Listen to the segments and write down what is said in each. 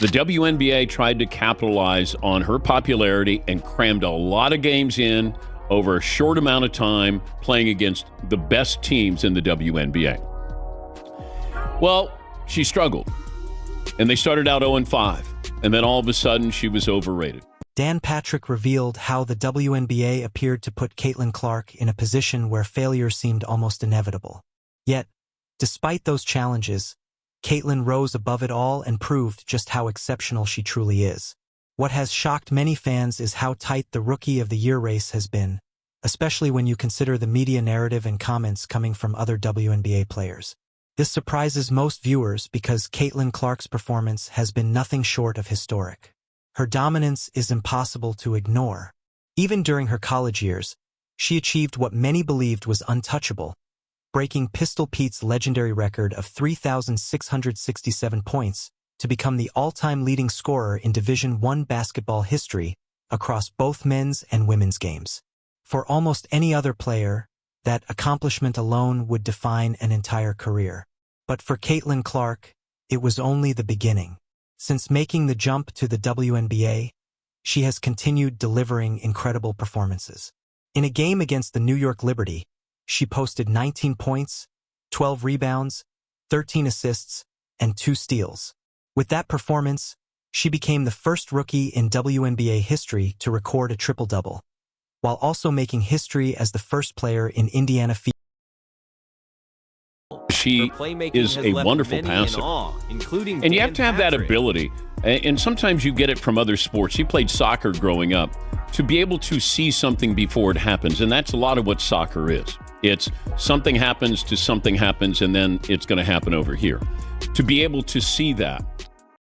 The WNBA tried to capitalize on her popularity and crammed a lot of games in over a short amount of time, playing against the best teams in the WNBA. Well, she struggled, and they started out 0-5, and then all of a sudden she was overrated. Dan Patrick revealed how the WNBA appeared to put Caitlin Clark in a position where failure seemed almost inevitable. Yet, despite those challenges, Caitlin rose above it all and proved just how exceptional she truly is. What has shocked many fans is how tight the Rookie of the Year race has been, especially when you consider the media narrative and comments coming from other WNBA players. This surprises most viewers because Caitlin Clark's performance has been nothing short of historic. Her dominance is impossible to ignore. Even during her college years, she achieved what many believed was untouchable, breaking Pistol Pete's legendary record of 3,667 points to become the all-time leading scorer in Division I basketball history across both men's and women's games. For almost any other player, that accomplishment alone would define an entire career. But for Caitlin Clark, it was only the beginning. Since making the jump to the WNBA, she has continued delivering incredible performances. In a game against the New York Liberty, she posted 19 points, 12 rebounds, 13 assists, and 2 steals. With that performance, she became the first rookie in WNBA history to record a triple-double, while also making history as the first player in Indiana. She is a wonderful passer, and you have to have that ability, and sometimes you get it from other sports. She played soccer growing up, to be able to see something before it happens, and that's a lot of what soccer is. It's something happens to something happens, and then it's going to happen over here. To be able to see that.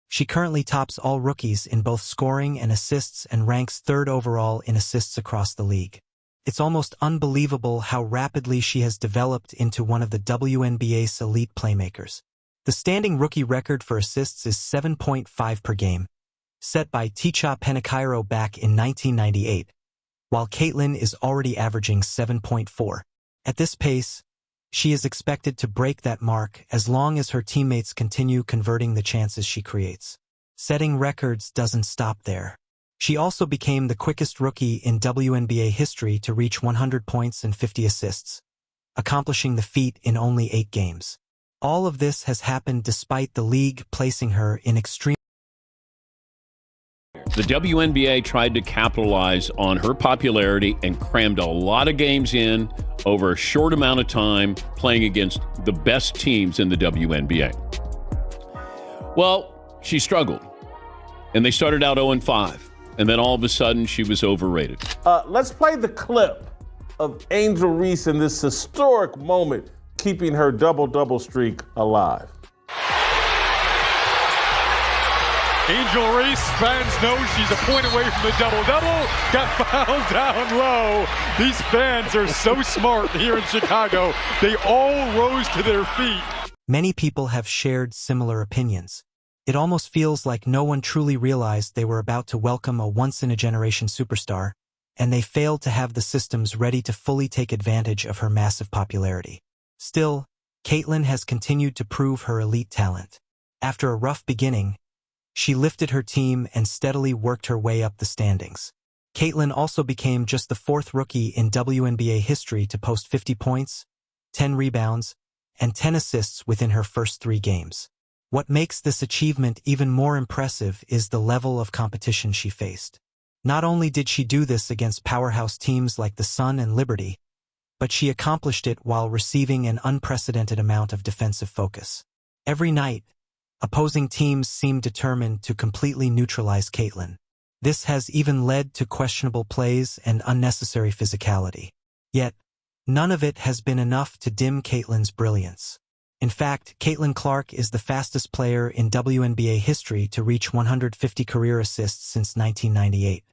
She currently tops all rookies in both scoring and assists and ranks 3rd overall in assists across the league. It's almost unbelievable how rapidly she has developed into one of the WNBA's elite playmakers. The standing rookie record for assists is 7.5 per game, set by Ticha Penicheiro back in 1998, while Caitlin is already averaging 7.4. At this pace, she is expected to break that mark as long as her teammates continue converting the chances she creates. Setting records doesn't stop there. She also became the quickest rookie in WNBA history to reach 100 points and 50 assists, accomplishing the feat in only 8 games. All of this has happened despite the league placing her in extreme. The WNBA tried to capitalize on her popularity and crammed a lot of games in over a short amount of time, playing against the best teams in the WNBA. Well, she struggled, and they started out 0-5, and then all of a sudden she was overrated. Let's play the clip of Angel Reese in this historic moment, keeping her double-double streak alive. Angel Reese, fans know she's a point away from the double-double, got fouled down low. These fans are so smart here in Chicago. They all rose to their feet. Many people have shared similar opinions. It almost feels like no one truly realized they were about to welcome a once-in-a-generation superstar, and they failed to have the systems ready to fully take advantage of her massive popularity. Still, Caitlin has continued to prove her elite talent. After a rough beginning, she lifted her team and steadily worked her way up the standings. Caitlin also became just the 4th rookie in WNBA history to post 50 points, 10 rebounds, and 10 assists within her first 3 games. What makes this achievement even more impressive is the level of competition she faced. Not only did she do this against powerhouse teams like the Sun and Liberty, but she accomplished it while receiving an unprecedented amount of defensive focus. Every night, opposing teams seemed determined to completely neutralize Caitlin. This has even led to questionable plays and unnecessary physicality. Yet, none of it has been enough to dim Caitlin's brilliance. In fact, Caitlin Clark is the fastest player in WNBA history to reach 150 career assists since 1998.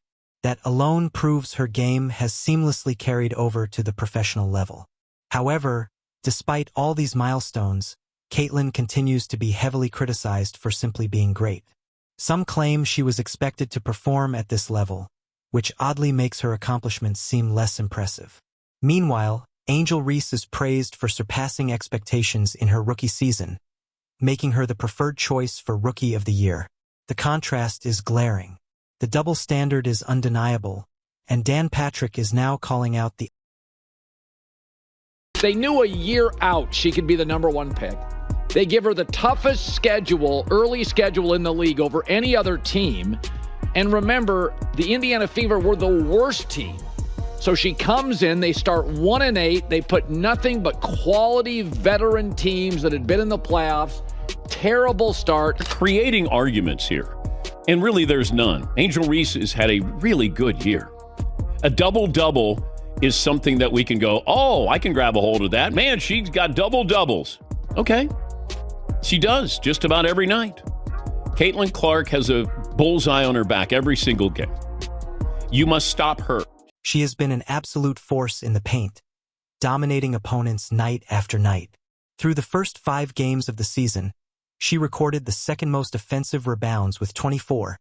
That alone proves her game has seamlessly carried over to the professional level. However, despite all these milestones, Caitlin continues to be heavily criticized for simply being great. Some claim she was expected to perform at this level, which oddly makes her accomplishments seem less impressive. Meanwhile, Angel Reese is praised for surpassing expectations in her rookie season, making her the preferred choice for Rookie of the Year. The contrast is glaring. The double standard is undeniable, and Dan Patrick is now calling out the... They knew a year out she could be the #1 pick. They give her the toughest schedule, early schedule in the league over any other team. And remember, the Indiana Fever were the worst team. So she comes in, they start 1-8. They put nothing but quality veteran teams that had been in the playoffs. Terrible start. Creating arguments here. And really, there's none. Angel Reese has had a really good year. A double-double is something that we can go, oh, I can grab a hold of that. Man, she's got double-doubles. Okay. She does just about every night. Caitlin Clark has a bullseye on her back every single game. You must stop her. She has been an absolute force in the paint, dominating opponents night after night. Through the first 5 games of the season, she recorded the second most offensive rebounds with 24,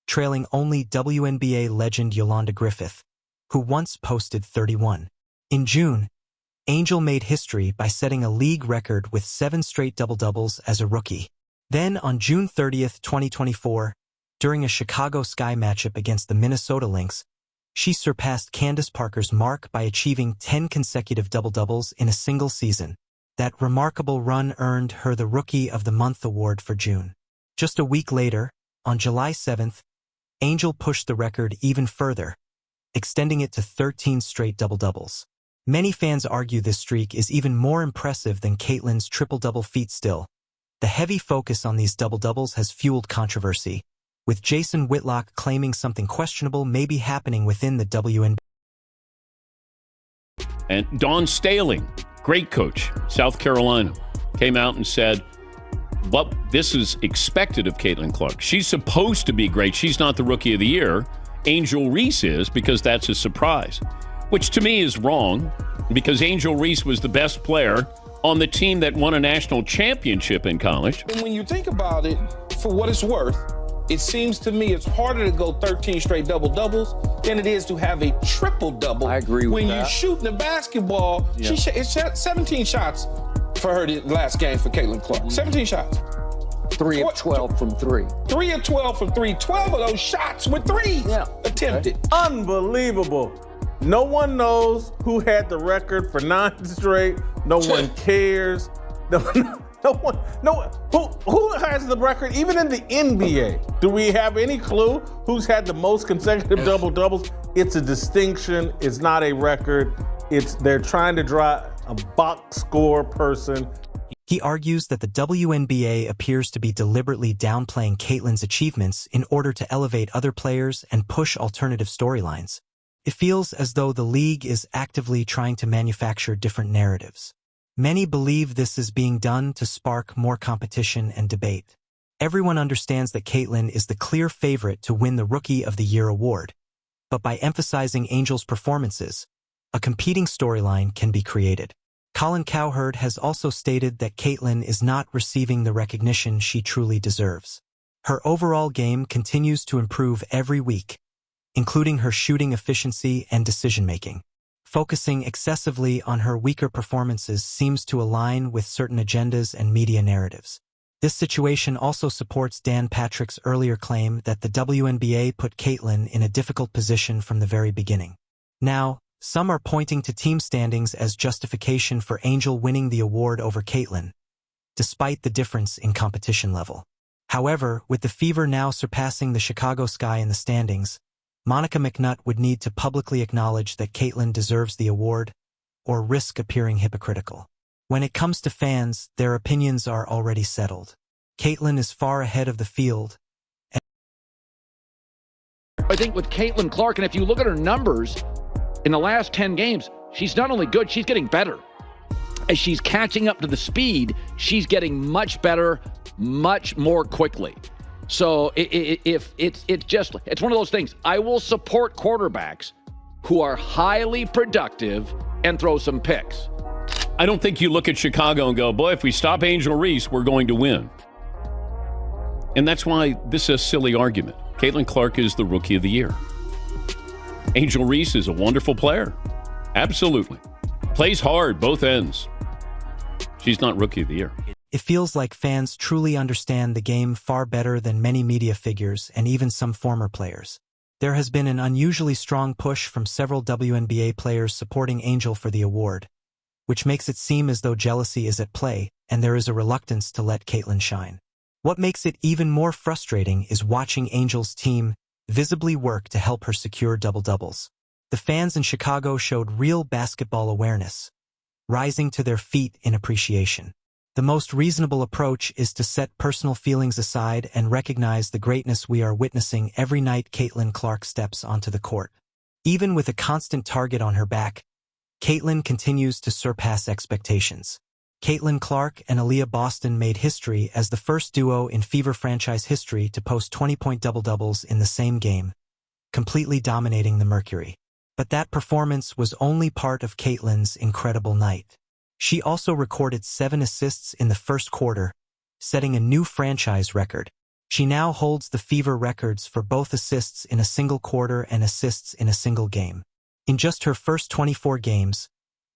trailing only WNBA legend Yolanda Griffith, who once posted 31. In June, Angel made history by setting a league record with 7 straight double-doubles as a rookie. Then, on June 30th, 2024, during a Chicago Sky matchup against the Minnesota Lynx, she surpassed Candace Parker's mark by achieving 10 consecutive double-doubles in a single season. That remarkable run earned her the Rookie of the Month award for June. Just a week later, on July 7th, Angel pushed the record even further, extending it to 13 straight double-doubles. Many fans argue this streak is even more impressive than Caitlin's triple-double feat still. The heavy focus on these double-doubles has fueled controversy, with Jason Whitlock claiming something questionable may be happening within the WNBA. And Dawn Staley, great coach, South Carolina, came out and said, well, this is expected of Caitlin Clark. She's supposed to be great. She's not the Rookie of the Year. Angel Reese is, because that's a surprise, which to me is wrong, because Angel Reese was the best player on the team that won a national championship in college. And when you think about it, for what it's worth, it seems to me it's harder to go 13 straight double-doubles than it is to have a triple-double. I agree with when that. When you're shooting the basketball, Yeah. it's 17 shots for her the last game for Caitlin Clark. 17 shots. 3 of 12 from 3. 3 of 12 from 3. 12 of those shots were threes attempted. Okay. Unbelievable. No one knows who had the record for 9 straight. No one cares. No one. Who has the record? Even in the NBA, do we have any clue who's had the most consecutive double-doubles? It's a distinction. It's not a record. They're trying to draw a box score person. He argues that the WNBA appears to be deliberately downplaying Caitlin's achievements in order to elevate other players and push alternative storylines. It feels as though the league is actively trying to manufacture different narratives. Many believe this is being done to spark more competition and debate. Everyone understands that Caitlin is the clear favorite to win the Rookie of the Year award, but by emphasizing Angel's performances, a competing storyline can be created. Colin Cowherd has also stated that Caitlin is not receiving the recognition she truly deserves. Her overall game continues to improve every week, including her shooting efficiency and decision-making. Focusing excessively on her weaker performances seems to align with certain agendas and media narratives. This situation also supports Dan Patrick's earlier claim that the WNBA put Caitlin in a difficult position from the very beginning. Now, some are pointing to team standings as justification for Angel winning the award over Caitlin, despite the difference in competition level. However, with the Fever now surpassing the Chicago Sky in the standings, Monica McNutt would need to publicly acknowledge that Caitlin deserves the award, or risk appearing hypocritical. When it comes to fans, their opinions are already settled. Caitlin is far ahead of the field. I think with Caitlin Clark, and if you look at her numbers, in the last 10 games, she's not only good, she's getting better. As she's catching up to the speed, she's getting much better, much more quickly. So it's one of those things. I will support quarterbacks who are highly productive and throw some picks. I don't think you look at Chicago and go, boy, if we stop Angel Reese, we're going to win. And that's why this is a silly argument. Caitlin Clark is the Rookie of the Year. Angel Reese is a wonderful player. Absolutely. Plays hard, both ends. She's not Rookie of the Year. It feels like fans truly understand the game far better than many media figures and even some former players. There has been an unusually strong push from several WNBA players supporting Angel for the award, which makes it seem as though jealousy is at play and there is a reluctance to let Caitlin shine. What makes it even more frustrating is watching Angel's team visibly work to help her secure double-doubles. The fans in Chicago showed real basketball awareness, rising to their feet in appreciation. The most reasonable approach is to set personal feelings aside and recognize the greatness we are witnessing every night Caitlin Clark steps onto the court. Even with a constant target on her back, Caitlin continues to surpass expectations. Caitlin Clark and Aaliyah Boston made history as the first duo in Fever franchise history to post 20-point double-doubles in the same game, completely dominating the Mercury. But that performance was only part of Caitlin's incredible night. She also recorded 7 assists in the first quarter, setting a new franchise record. She now holds the Fever records for both assists in a single quarter and assists in a single game. In just her first 24 games,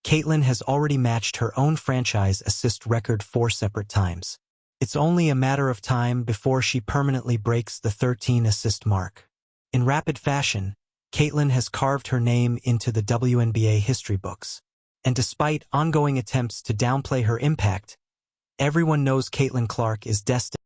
Caitlin has already matched her own franchise assist record 4 separate times. It's only a matter of time before she permanently breaks the 13-assist mark. In rapid fashion, Caitlin has carved her name into the WNBA history books. And despite ongoing attempts to downplay her impact, everyone knows Caitlin Clark is destined